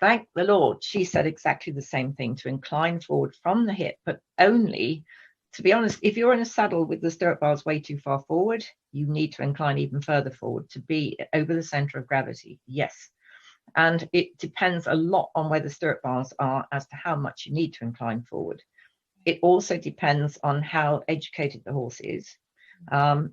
Thank the Lord, she said exactly the same thing, to incline forward from the hip, but only, to be honest, if you're in a saddle with the stirrup bars way too far forward, you need to incline even further forward to be over the center of gravity. Yes. And it depends a lot on where the stirrup bars are as to how much you need to incline forward. It also depends on how educated the horse is.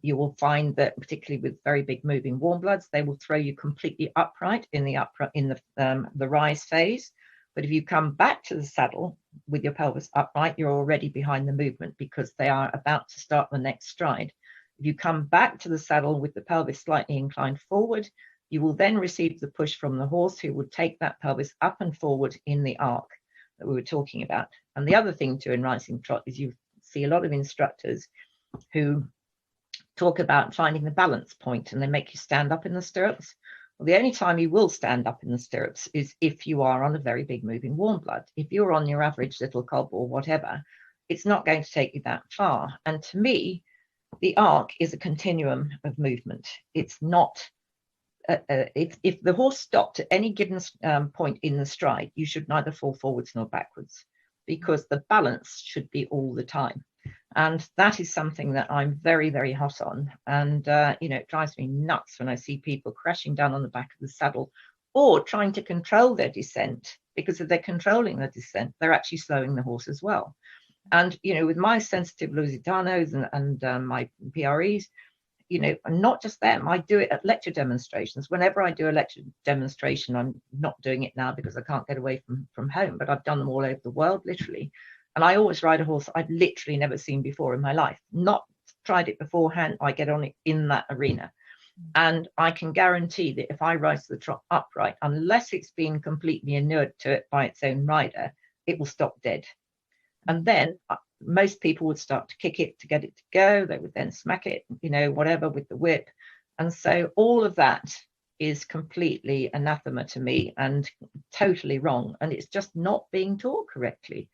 You will find that, particularly with very big moving warm bloods, they will throw you completely upright in the rise phase. But if you come back to the saddle with your pelvis upright, you're already behind the movement because they are about to start the next stride. If you come back to the saddle with the pelvis slightly inclined forward, you will then receive the push from the horse, who will take that pelvis up and forward in the arc that we were talking about. And the other thing too in rising trot is you see a lot of instructors who talk about finding the balance point, and they make you stand up in the stirrups. Well, the only time you will stand up in the stirrups is if you are on a very big moving warm blood. If you're on your average little cob or whatever, it's not going to take you that far. And to me, the arc is a continuum of movement. It's not, if the horse stopped at any given point in the stride, you should neither fall forwards nor backwards, because the balance should be all the time. And that is something that I'm very, very hot on. And, it drives me nuts when I see people crashing down on the back of the saddle or trying to control their descent, because if they're controlling the descent, they're actually slowing the horse as well. And, with my sensitive Lusitanos and my PREs, not just them, I do it at lecture demonstrations. Whenever I do a lecture demonstration, I'm not doing it now because I can't get away from home, but I've done them all over the world, literally. And I always ride a horse I've literally never seen before in my life, not tried it beforehand. I get on it in that arena. And I can guarantee that if I ride the trot upright, unless it's been completely inured to it by its own rider, it will stop dead. And then most people would start to kick it to get it to go. They would then smack it, whatever, with the whip. And so all of that is completely anathema to me and totally wrong. And it's just not being taught correctly.